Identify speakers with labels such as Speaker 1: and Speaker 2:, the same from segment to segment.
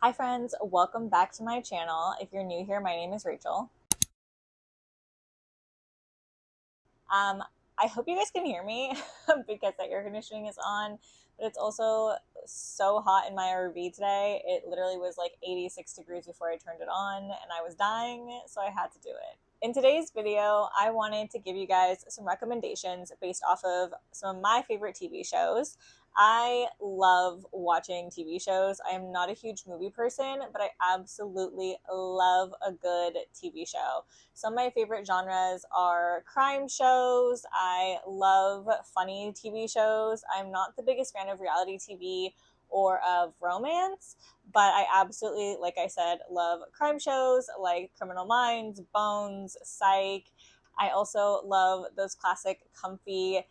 Speaker 1: Hi friends, welcome back to my channel. If you're new here, my name is Rachel. Um, I hope you guys can hear me because the air conditioning is on, but it's also so hot in my RV today. It literally was like 86 degrees before I turned it on and I was dying, so I had to do it. In today's video, I wanted to give you guys some recommendations based off of some of my favorite TV shows. I love watching TV shows. I am not a huge movie person, but I absolutely love a good TV show. Some of my favorite genres are crime shows. I love funny TV shows. I'm not the biggest fan of reality TV or of romance, but I absolutely, like I said, love crime shows like Criminal Minds, Bones, Psych. I also love those classic comfy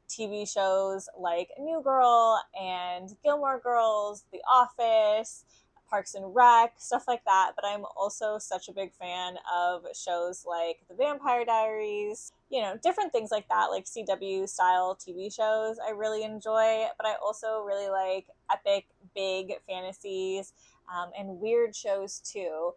Speaker 1: TV shows like New Girl and Gilmore Girls, The Office, Parks and Rec, stuff like that. But I'm also such a big fan of shows like The Vampire Diaries, different things like that, like CW style TV shows I really enjoy. But I also really like epic, big fantasies and weird shows too.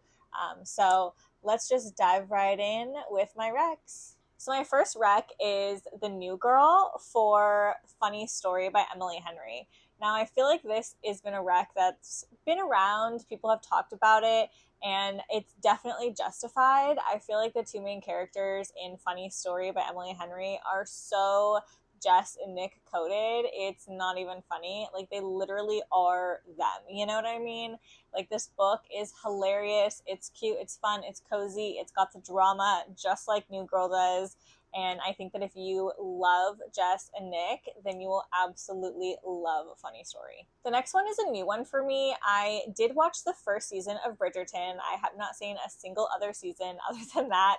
Speaker 1: So let's just dive right in with my recs. So my first rec is The New Girl for Funny Story by Emily Henry. Now I feel like this has been a rec that's been around, people have talked about it, and it's definitely justified. I feel like the two main characters in Funny Story by Emily Henry are so Jess and Nick coded. It's not even funny. Like, they literally are them. You know what I mean? Like, this book is hilarious. It's cute. It's fun. It's cozy. It's got the drama just like New Girl does. And I think that if you love Jess and Nick, then you will absolutely love A Funny Story. The next one is a new one for me. I did watch the first season of Bridgerton. I have not seen a single other season other than that.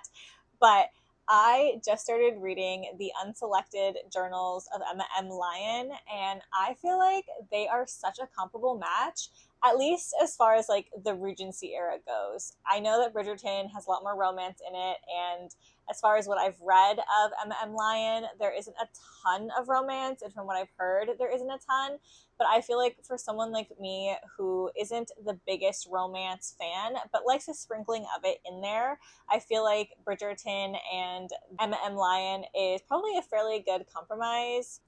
Speaker 1: But I just started reading the Unselected journals of Emma M. Lyon, and I feel like they are such a comparable match, at least as far as like the Regency era goes. I know that Bridgerton has a lot more romance in it, and as far as what I've read of Emma M. Lyon, there isn't a ton of romance, and from what I've heard, there isn't a ton. But I feel like for someone like me who isn't the biggest romance fan, but likes a sprinkling of it in there, I feel like Bridgerton and Emma M. Lyon is probably a fairly good compromise.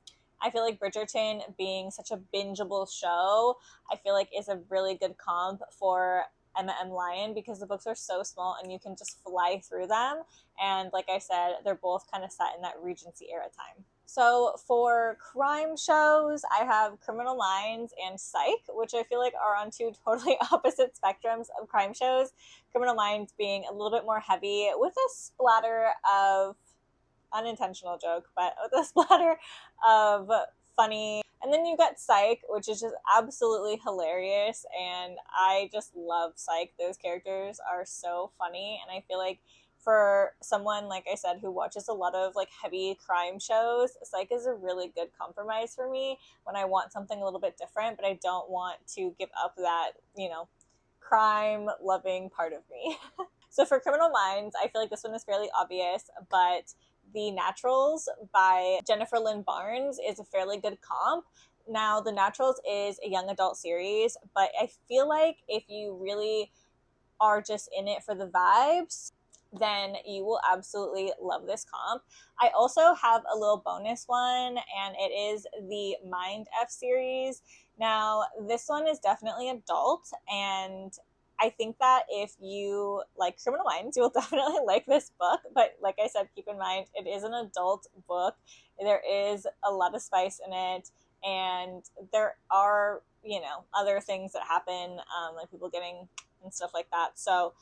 Speaker 1: I feel like Bridgerton, being such a bingeable show, I feel like is a really good comp for Emma M. Lyon because the books are so small and you can just fly through them. And like I said, they're both kind of set in that Regency era time. So for crime shows, I have Criminal Minds and Psych, which I feel like are on two totally opposite spectrums of crime shows. Criminal Minds being a little bit more heavy with a splatter of unintentional joke, but with a splatter of funny. And then you got Psych, which is just absolutely hilarious, and I just love Psych. Those characters are so funny, and I feel like for someone, like I said, who watches a lot of like heavy crime shows, Psych is a really good compromise for me when I want something a little bit different, but I don't want to give up that, crime loving part of me. So for Criminal Minds, I feel like this one is fairly obvious, but The Naturals by Jennifer Lynn Barnes is a fairly good comp. Now, The Naturals is a young adult series, but I feel like if you really are just in it for the vibes, then you will absolutely love this comp. I also have a little bonus one, and it is the Mindf series. Now, this one is definitely adult, and I think that if you like Criminal Minds, you will definitely like this book. But like I said, keep in mind, it is an adult book. There is a lot of spice in it, and there are, other things that happen, like people getting and stuff like that. So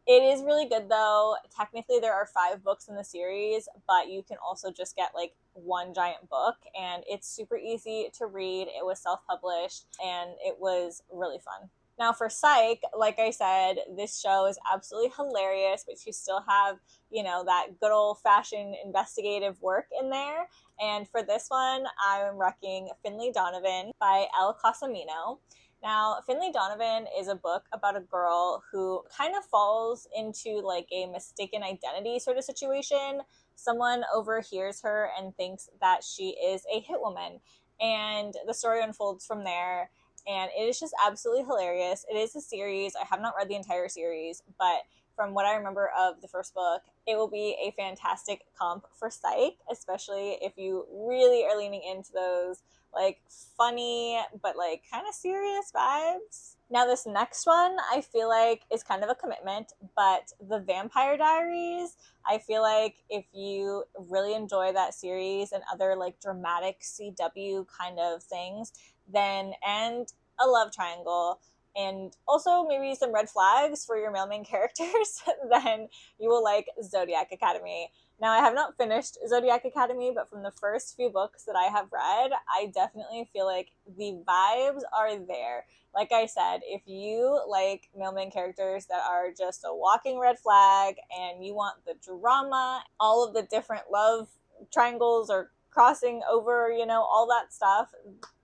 Speaker 1: it is really good, though. Technically, there are 5 books in the series, but you can also just get like one giant book, and it's super easy to read. It was self-published, and it was really fun. Now for Psych, like I said, this show is absolutely hilarious, but you still have, that good old-fashioned investigative work in there. And for this one, I'm reccing Finlay, Donovan by Elle Cosimano. Now, Finlay Donovan is a book about a girl who kind of falls into like a mistaken identity sort of situation. Someone overhears her and thinks that she is a hitwoman, and the story unfolds from there. and it is just absolutely hilarious. It is a series. I have not read the entire series, but from what I remember of the first book, it will be a fantastic comp for Psych, especially if you really are leaning into those like funny but like kind of serious vibes. Now this next one I feel like is kind of a commitment, but the Vampire Diaries, I feel like if you really enjoy that series and other like dramatic CW kind of things, then and a love triangle and also maybe some red flags for your male main characters, then you will like Zodiac Academy. Now, I have not finished Zodiac Academy, but from the first few books that I have read, I definitely feel like the vibes are there. Like I said, if you like male main characters that are just a walking red flag and you want the drama, all of the different love triangles or crossing over, you know, all that stuff,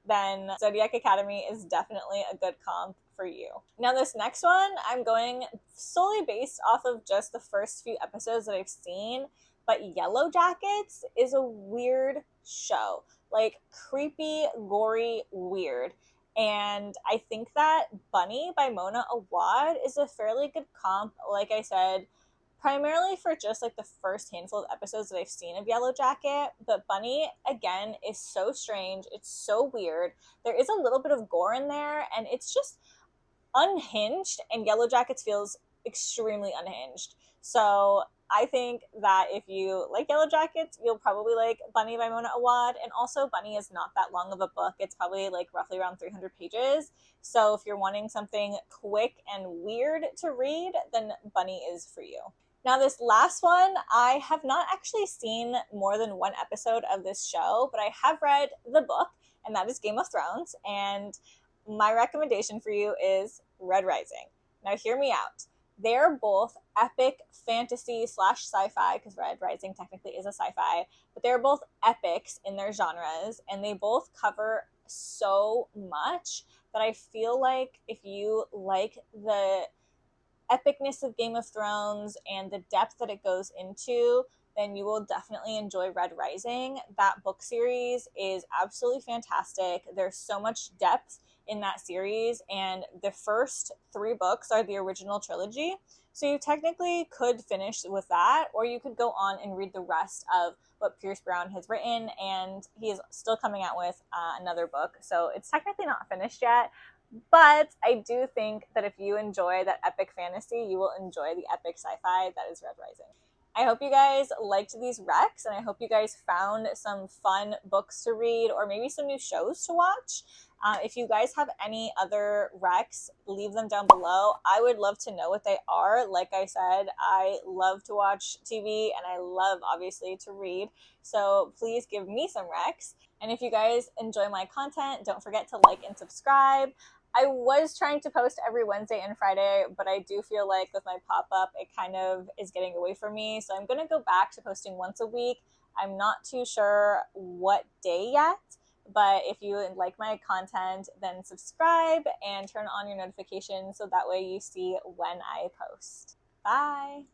Speaker 1: then Zodiac Academy is definitely a good comp for you. Now this next one, I'm going solely based off of just the first few episodes that I've seen, but Yellowjackets is a weird show. Like creepy, gory, weird. And I think that Bunny by Mona Awad is a fairly good comp, like I said, primarily for just like the first handful of episodes that I've seen of Yellowjacket. But Bunny, again, is so strange. It's so weird. There is a little bit of gore in there, and it's just unhinged, and Yellowjackets feels extremely unhinged. So I think that if you like Yellowjackets, you'll probably like Bunny by Mona Awad. And also, Bunny is not that long of a book. It's probably like roughly around 300 pages. So if you're wanting something quick and weird to read, then Bunny is for you. Now, this last one, I have not actually seen more than one episode of this show, but I have read the book, and that is Game of Thrones. And my recommendation for you is Red Rising. Now, hear me out. They're both epic fantasy slash sci-fi, because Red Rising technically is a sci-fi, but they're both epics in their genres, and they both cover so much that I feel like if you like the epicness of Game of Thrones and the depth that it goes into, then you will definitely enjoy Red Rising. That book series is absolutely fantastic. There's so much depth in that series, and the first 3 books are the original trilogy. So you technically could finish with that, or you could go on and read the rest of what Pierce Brown has written, and he is still coming out with another book. So it's technically not finished yet, but I do think that if you enjoy that epic fantasy, you will enjoy the epic sci-fi that is Red Rising. I hope you guys liked these recs, and I hope you guys found some fun books to read or maybe some new shows to watch. If you guys have any other recs, leave them down below. I would love to know what they are. Like I said, I love to watch TV, and I love, obviously, to read. So please give me some recs. And if you guys enjoy my content, don't forget to like and subscribe. I was trying to post every Wednesday and Friday, but I do feel like with my pop-up, it kind of is getting away from me. So I'm going to go back to posting once a week. I'm not too sure what day yet, but if you like my content, then subscribe and turn on your notifications so that way you see when I post. Bye!